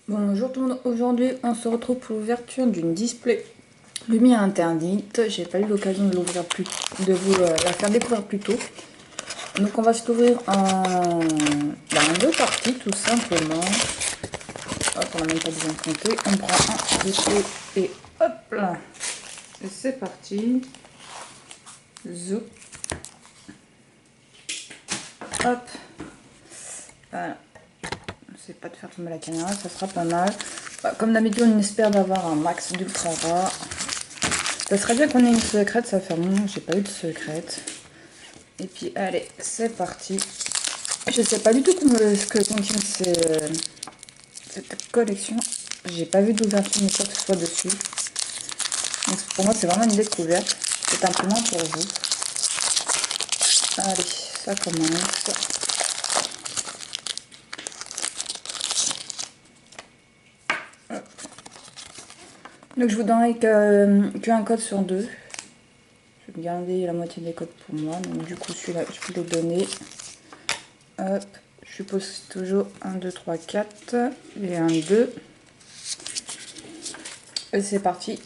Bonjour tout le monde, aujourd'hui on se retrouve pour l'ouverture d'une display lumière interdite. J'ai pas eu l'occasion de l'ouvrir plus, de vous la faire découvrir plus tôt. Donc on va se l'ouvrir en deux parties tout simplement. Hop, on n'a même pas besoin de compter. On prend un display et hop là. Et c'est parti. Zou. Hop. Voilà. J'essaie pas de faire tomber la caméra, ça sera pas mal. Comme d'habitude, on espère d'avoir un max d'ultra rare. Ça serait bien qu'on ait une secrète, ça va faire longtemps que j'ai pas eu de secrète. Et puis allez, c'est parti. Je sais pas du tout ce que contient cette collection. J'ai pas vu d'ouverture ni quoi que ce soit dessus. Donc pour moi c'est vraiment une découverte. C'est un peu moins pour vous. Allez, ça commence. Donc je vous donnerai qu'un code sur deux. Je vais garder la moitié des codes pour moi. Donc du coup celui-là je vous l'ai donné. Hop, je suppose toujours 1, 2, 3, 4 et 1, 2. Et c'est parti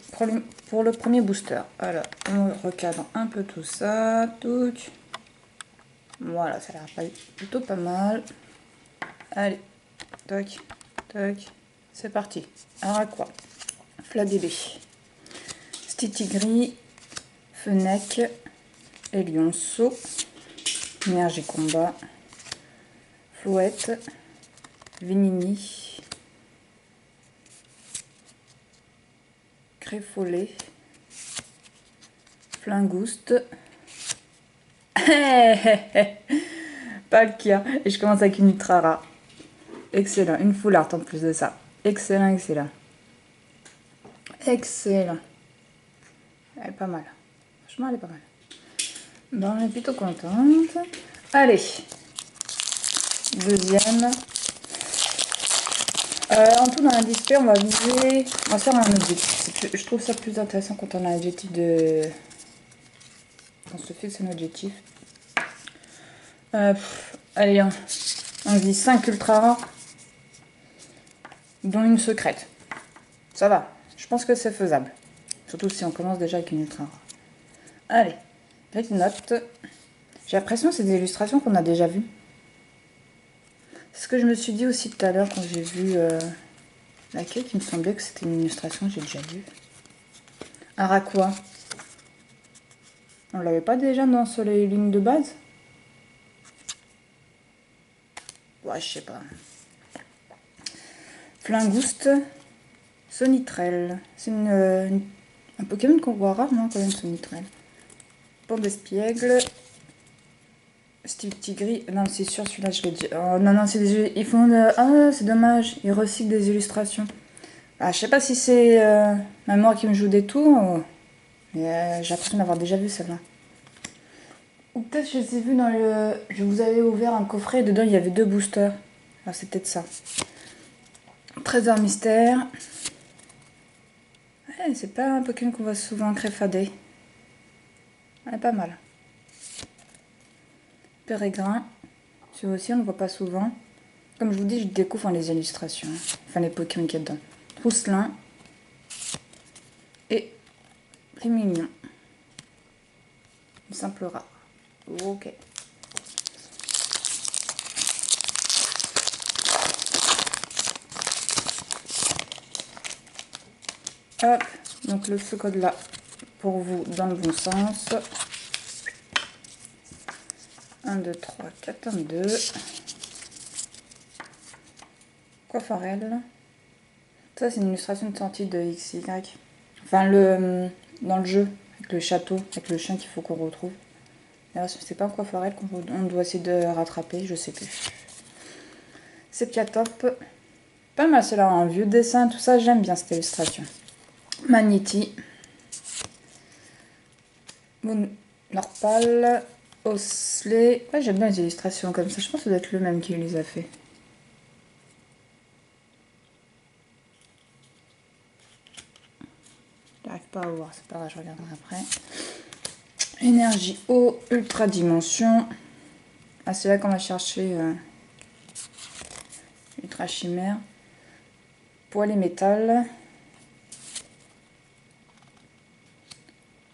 pour le premier booster. Alors, on recadre un peu tout ça. Touc. Voilà, ça a l'air plutôt pas mal. Allez, toc, toc. C'est parti. Araquois, Fladébé, Stitigris, Fennec, Elionceau, Énergie Combat, Flouette, Vinini, Créfollet, Flingouste, Palkia, et je commence avec une ultra rare. Excellent, une full art en plus de ça. Excellent, excellent. Excellent. Elle est pas mal. Franchement, elle est pas mal. Bon, on est plutôt contente. Allez. Deuxième. En tout, dans la display, on va viser. On va faire un objectif. Je trouve ça plus intéressant quand on a un objectif de. On se fixe un objectif. Allez, on vise 5 ultra rares, dont une secrète. Ça va. Je pense que c'est faisable. Surtout si on commence déjà avec une ultra rare. Allez. Petite note. J'ai l'impression que c'est des illustrations qu'on a déjà vues. C'est ce que je me suis dit aussi tout à l'heure quand j'ai vu la quête. Il me semblait que c'était une illustration que j'ai déjà vue. Araquois. On l'avait pas déjà dans les lignes de base? Ouais, je sais pas. Flingouste. Sonitrel. C'est un Pokémon qu'on voit rarement quand même, Sonitrel. Pandespiègle. Stitigris. Non, c'est sûr, celui-là, je l'ai dit. Oh, non, non, c'est des. Ils font. Ah, c'est dommage. Ils recyclent des illustrations. Ah, je sais pas si c'est ma mémoire qui me joue des tours. Mais j'ai l'impression d'avoir déjà vu celle-là. Ou peut-être je les ai vus dans le. Je vous avais ouvert un coffret et dedans il y avait 2 boosters. Alors c'est peut-être ça. Trésor mystère. Ouais, c'est pas un Pokémon qu'on voit souvent créfader. Ouais, pas mal. Pérégrin. Celui aussi on ne le voit pas souvent. Comme je vous dis, je découvre les illustrations. Enfin les Pokémon qu'il y a dedans. Trousselin. Et Rémignon. Une simple rare. Ok. Hop, donc ce code là pour vous dans le bon sens. 1, 2, 3, 4, 1, 2. Coiffarelle. Ça c'est une illustration de sortie de XY. Enfin dans le jeu, avec le château, avec le chien qu'il faut qu'on retrouve. D'ailleurs c'est pas un Coiffarelle qu'on doit essayer de rattraper, je sais plus. Septiatop. Pas mal celle-là, un vieux dessin, tout ça, j'aime bien cette illustration. Magnéti. Norpal. Osley. Ouais, j'aime bien les illustrations comme ça. Je pense que ça doit être le même qui les a fait. J'arrive pas à voir, c'est pas grave, je regarderai après. Énergie eau, ultra dimension. Ah, c'est là qu'on va chercher ultra chimère. Poil et métal.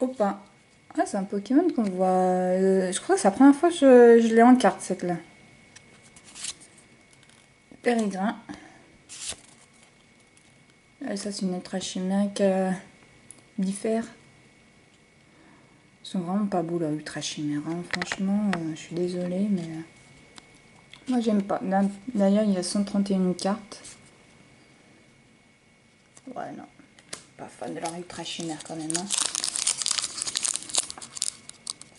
Opa. Ah, c'est un Pokémon qu'on voit. Je crois que c'est la première fois que je l'ai en carte, cette là. Périgrin. Et ça, c'est une ultra chimérique bifère. Ils sont vraiment pas beaux, là, ultra chimère. Hein. Franchement, je suis désolée, mais. Moi, j'aime pas. D'ailleurs, il y a 131 cartes. Ouais, non. Pas fan de leur ultra chimère quand même. Hein.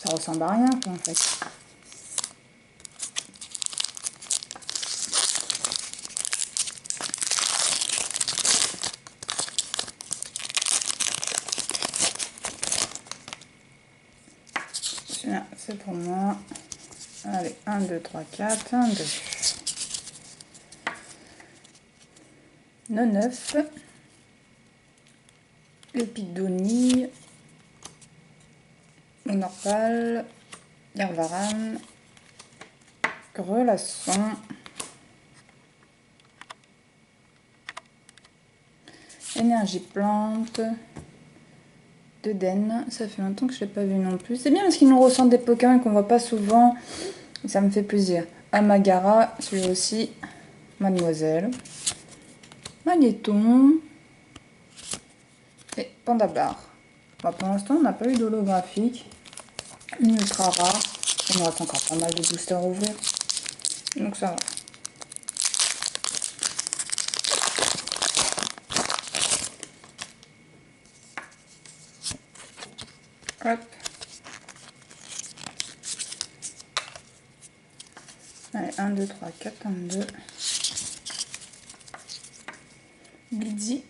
Ça ressemble à rien, quoi, en fait. Celui-là, c'est pour moi. Allez, 1, 2, 3, 4, 1, 2. 9. Épidonnie. Norpal. Yarvaran. Grelasson. Énergie plante. Deden. Ça fait longtemps que je ne l'ai pas vu non plus. C'est bien parce qu'ils nous ressentent des Pokémon qu'on voit pas souvent. Et ça me fait plaisir. Amagara, celui-là aussi. Mademoiselle. Magnéton. Et Pandabar. Bon, pour l'instant, on n'a pas eu d'holographique. Une ultra rare. Il nous reste encore pas mal de boosters à ouvrir. Donc ça va. Hop. Allez, 1, 2, 3, 4, 1, 2. Blitzy.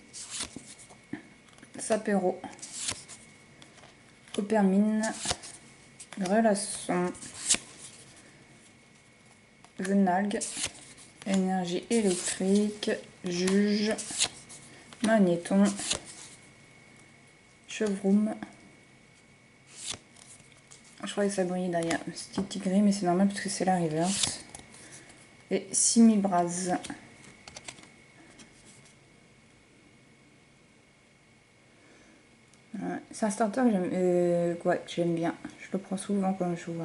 Sapero. Opermine. Grelasson. Venalgue. Énergie électrique. Juge. Magnéton. Chevroum. Je crois que ça brille derrière. Petit gris, mais c'est normal parce que c'est la reverse. Et Simibraz. Ouais, c'est un starter que j'aime bien. Je le prends souvent quand je joue.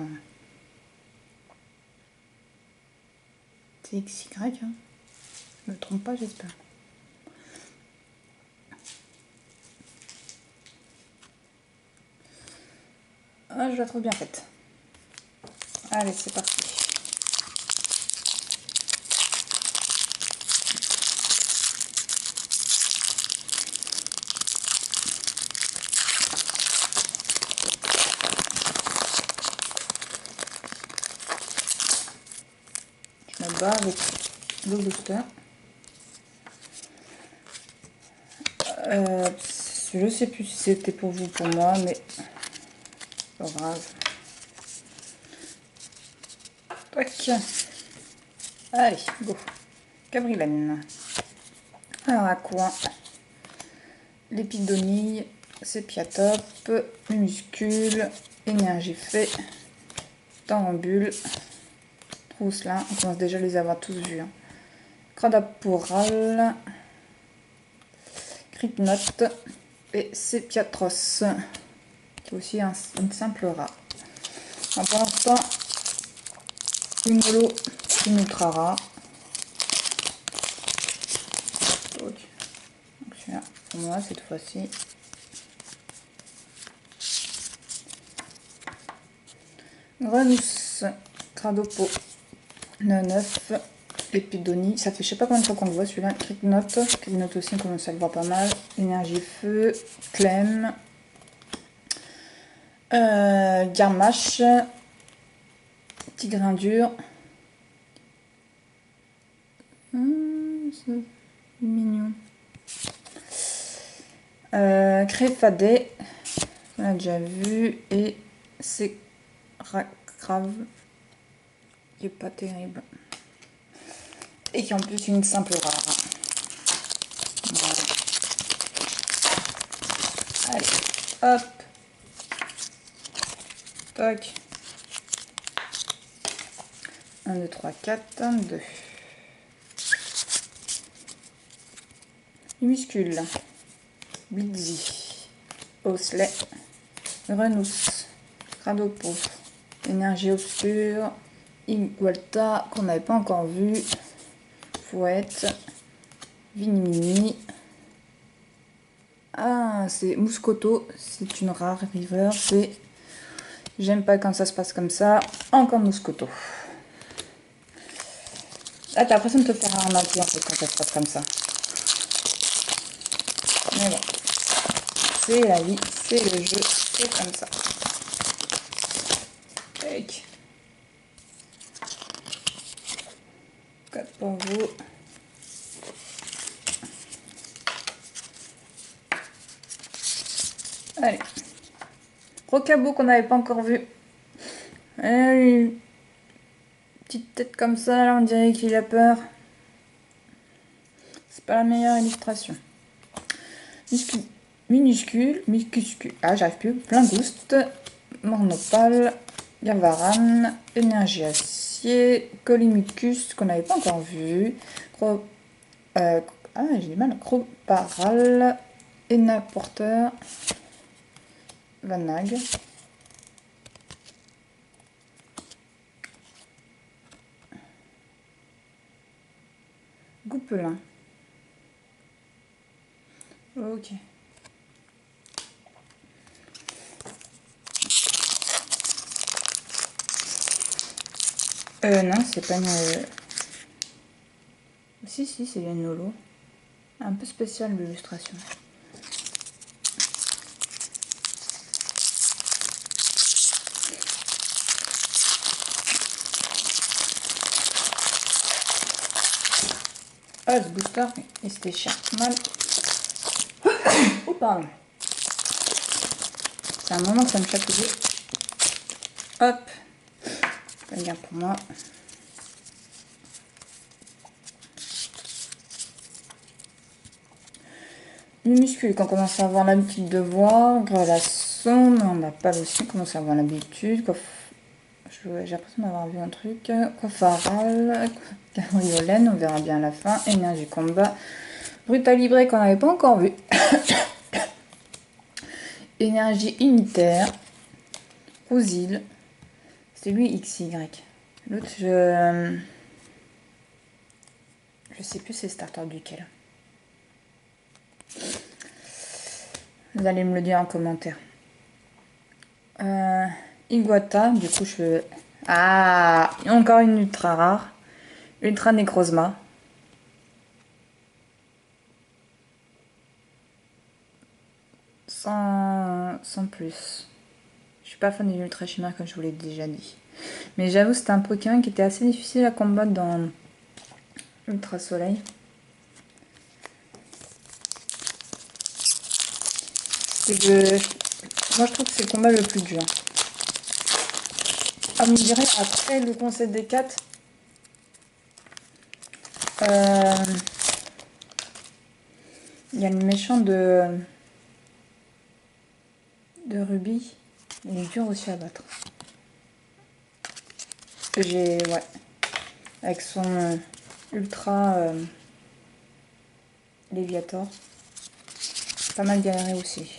C'est XY, hein. Je me trompe pas, j'espère. Ah, je la trouve bien faite. Allez, c'est parti. Je me bats avec le booster. Je sais plus si c'était pour vous ou pour moi, mais pas grave. Tac. Allez, go. Cabrilène. Alors à quoi? L'épidonie, Sépiatop, Muscule, Énergie fait, Tarambule, Trousselin, on commence déjà à les avoir tous vus. Hein. Cradaporal, Critnote et Sépiatros, qui est aussi une simple rare. Alors pour l'instant, une holo, une ultra rare. Donc celui-là, pour moi cette fois-ci. Grenousse, Cradopo, 9, Épidonie, ça fait je sais pas combien de fois qu'on le voit celui-là. Critnote aussi on commence à le voir pas mal. Énergie feu, Clem, Garmache, Tigrin dur. C'est mignon. Créfadé, on a déjà vu, et c'est grave, qui est pas terrible. Et qui est en plus une simple rare. Voilà. Allez, hop. Tac. 1, 2, 3, 4, 1, 2. Minuscule, Blitzy, Osley, Renous, Radopo, Énergie Obscure, Igualta, qu'on n'avait pas encore vu, Fouette, Vinimini. Ah, c'est Mouscoto, c'est une rare river, c'est... J'aime pas quand ça se passe comme ça. Encore Mouscoto. Ah, t'as l'impression de te faire arnaquer en fait quand ça se passe comme ça. Mais bon, c'est la vie, c'est le jeu, c'est comme ça. Tac. Code pour vous. Allez. Rocabo qu'on n'avait pas encore vu. Allez. Petite tête comme ça, là, on dirait qu'il a peur. C'est pas la meilleure illustration. Minuscule, ah j'arrive plus, Plingouste, Mornopale, Gavaran, Énergie Acier, Colimicus, qu'on n'avait pas encore vu, j'ai du mal, Croparal, Ena Porteur, Vanag, Goupelin. Ok. Non, c'est pas une... Si, c'est une Nolo. Un peu spécial l'illustration. Ah, ce booster, il se déchire mal. Oh, pardon. C'est un moment que ça me chatouille. Hop. Pas bien pour moi. Minuscule, qu'on commence à avoir l'habitude de voir. Grelasson, mais on n'a pas aussi commencé à avoir l'habitude. J'ai l'impression d'avoir vu un truc. Cofaral, Cabriolène, on verra bien à la fin. Énergie Combat. Brutalibré qu'on n'avait pas encore vu. Énergie unitaire. Rosil. C'est lui XY. L'autre, je sais plus c'est starter duquel. Vous allez me le dire en commentaire. Iguata, du coup je... Ah, encore une ultra rare. Ultra Necrozma. Sans plus. Je suis pas fan des ultra chimères comme je vous l'ai déjà dit. Mais j'avoue c'était un Pokémon qui était assez difficile à combattre dans Ultra Soleil. Moi je trouve que c'est le combat le plus dur. Ah, vous me direz, après le conseil des 4, il y a le méchant de Ruby. Il est dur aussi à battre. Ouais. Avec son ultra Léviator. Pas mal galéré aussi.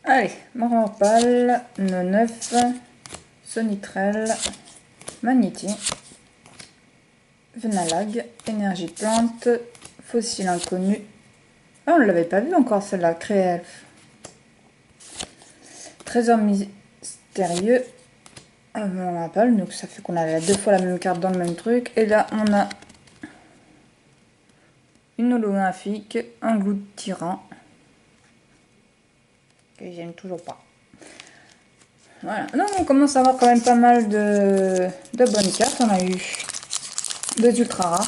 Allez, Morpal, Neuf, Sonitrel, Magnéti, Venalag, Énergie Plante, Fossile Inconnu. Ah, on ne l'avait pas vu encore celle-là, Créelf. Trésor Mystérieux, Morpal, donc ça fait qu'on a 2 fois la même carte dans le même truc. Et là, on a une holographique, un goût de tyran. Que j'aime toujours pas. Voilà. Non, on commence à avoir quand même pas mal de bonnes cartes. On a eu 2 ultra rares.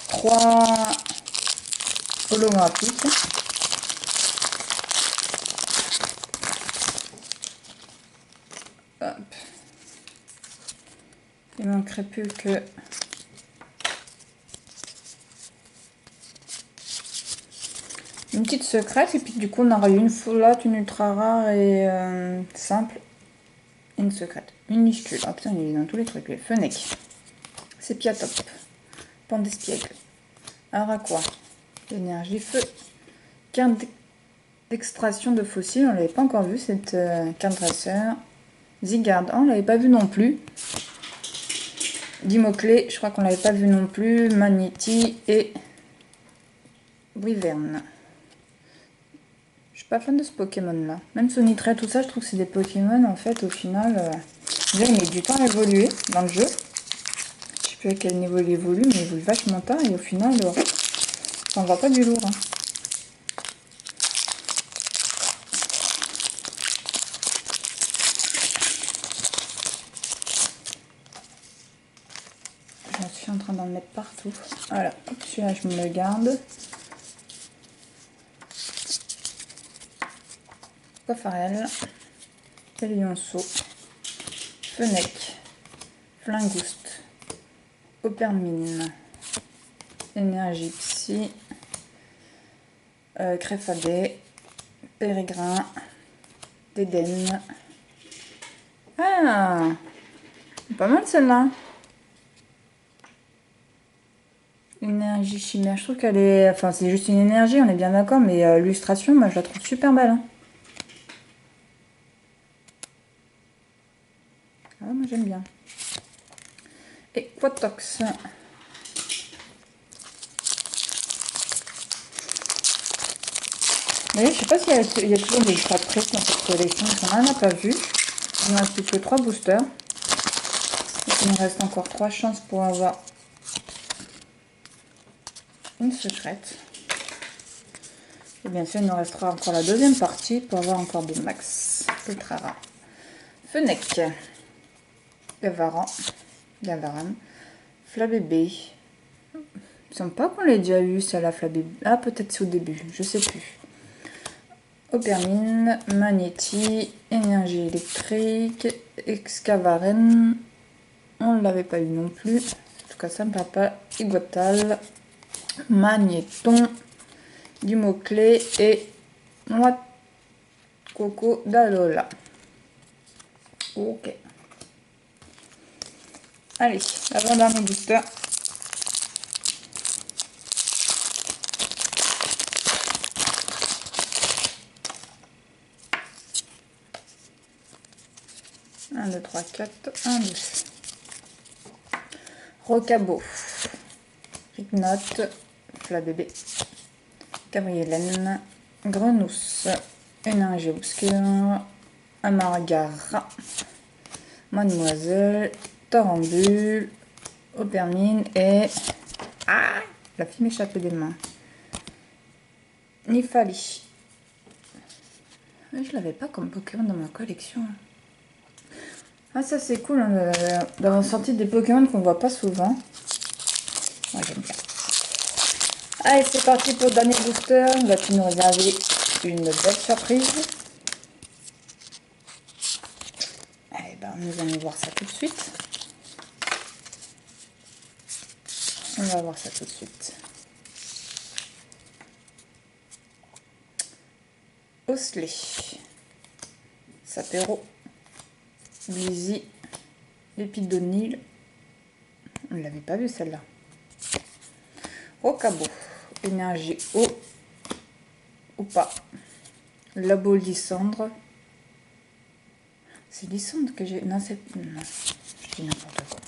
3 holographiques. Hop. Il manquerait plus que une petite secrète, et puis du coup on aura eu une flotte, une ultra rare et simple, et une secrète. Minuscule, oh putain il est dans tous les trucs, les Fennec, c'est Piatop, Pan d'espiègle. Alors à quoi? Énergie feu. Carte d'extraction de fossiles, on l'avait pas encore vu cette carte dresseur. Zygarde, on l'avait pas vu non plus. Dimoclé, je crois qu'on l'avait pas vu non plus. Magnéti et Wyvern. Je suis pas fan de ce Pokémon là. Même Sonitre, tout ça, je trouve que c'est des Pokémon en fait au final. Déjà, il met du temps à évoluer dans le jeu. Je sais plus à quel niveau il évolue, mais il évolue vachement tard et au final, ça en va pas du lourd. Hein. Je suis en train d'en mettre partout. Voilà, celui-là, je me le garde. Cofarel, Lionceau, Fennec, Flingouste, Opermine, Énergie Psy, Créfadé, Pérégrin, Dédenne. Ah, pas mal celle-là. Énergie chimère, je trouve qu'elle est... Enfin, c'est juste une énergie, on est bien d'accord, mais l'illustration, moi, je la trouve super belle. Hein. Ah, moi, j'aime bien. Et Quatox. Mais je sais pas s'il y a toujours des extra presse dans cette collection, on n'en a pas vu. Il ne reste plus que 3 boosters. Il nous reste encore 3 chances pour avoir une secrète. Et bien sûr, il nous restera encore la deuxième partie pour avoir encore des max ultra rares. Fennec, Gavaran, Flabébé. Il me semble pas qu'on l'ait déjà eu, ça, la Flabébé. Ah, peut-être c'est au début, je sais plus. Opermine, Magnéti, Énergie électrique, Excavaren. On ne l'avait pas eu non plus. En tout cas, ça me parle pas. Iguatal, Magnéton, Dimoclé et Noix de Coco d'Alola. Ok. Allez, avant-dernier booster. Un, 2, 3, 4, 1, 2. Rocabo, Rignotte, Flabébé, Gabrielène, Grenousse, Énergie obscure, Amargara, Mademoiselle, Torambule, Opermine et... Ah, la fille m'échappe des mains. Nifali. Je l'avais pas comme Pokémon dans ma collection. Ah, ça c'est cool hein, d'avoir sorti des Pokémon qu'on voit pas souvent. Moi j'aime bien. Allez, c'est parti pour le dernier booster. Vas-tu nous réserver une belle surprise? Eh ben, nous allons voir ça tout de suite. On va voir ça tout de suite. Osley, Sapero, Blizzy, Lépidonil. On ne l'avait pas vu celle-là. Rocabo, Énergie eau ou pas. Labo Lysandre. C'est Lysandre que j'ai. Non, c'est. Non, je dis n'importe quoi.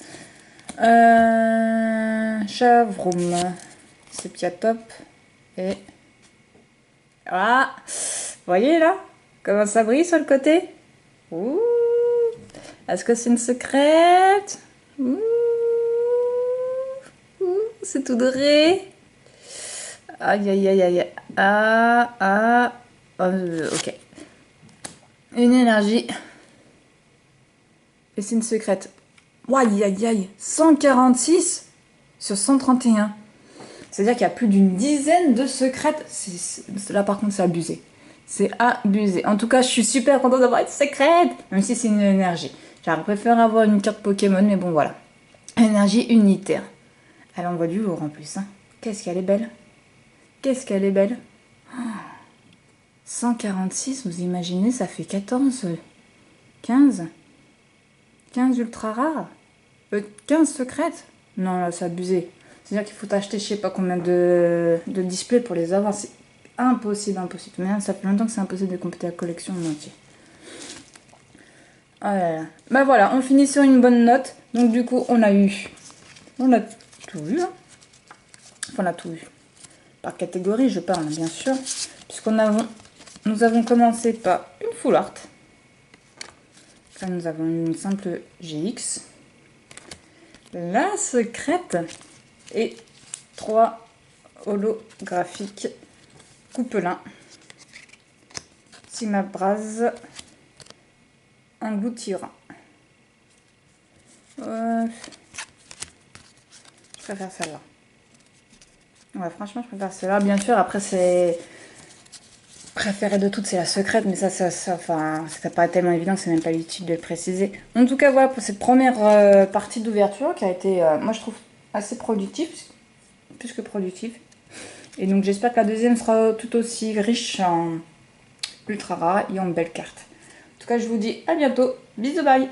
Chavroum, Sepiatop et. Ah, vous voyez là comment ça brille sur le côté. Ouh. Est-ce que c'est une secrète? Ouh. Ouh, c'est tout doré. Aïe aïe aïe aïe. Ok. Une énergie. Et c'est une secrète. Aïe aïe aïe. 146 sur 131. C'est-à-dire qu'il y a plus d'une dizaine de secrètes. Là par contre c'est abusé. C'est abusé. En tout cas, je suis super contente d'avoir une secrète. Même si c'est une énergie. J'aurais préféré avoir une carte Pokémon, mais bon voilà. Énergie unitaire. Elle envoie du lourd en plus. Hein. Qu'est-ce qu'elle est belle. Qu'est-ce qu'elle est belle. Oh, 146, vous imaginez, ça fait 14, 15. 15 ultra rares. 15 secrètes. Non, là, c'est abusé. C'est-à-dire qu'il faut acheter je sais pas combien de displays pour les avoir. C'est impossible, impossible. Mais ça fait longtemps que c'est impossible de compléter la collection en entier. Oh là là. Bah voilà, on finit sur une bonne note. Donc du coup, on a tout vu. Hein. Enfin, on a tout vu. Par catégorie, je parle, bien sûr. Nous avons commencé par une full art. Là, nous avons une simple GX. La secrète. Et 3 holographiques Coupelin. Simabraz. Un gouttirin. Je préfère celle-là. Ouais, franchement, je préfère celle-là. Bien sûr, après, c'est préférée de toutes, c'est la secrète, mais enfin, ça paraît tellement évident que c'est même pas utile de le préciser. En tout cas, voilà pour cette première partie d'ouverture qui a été, moi, je trouve assez productive, plus que productive. Et donc, j'espère que la deuxième sera tout aussi riche en ultra rare et en belles cartes. En tout cas, je vous dis à bientôt. Bisous, bye!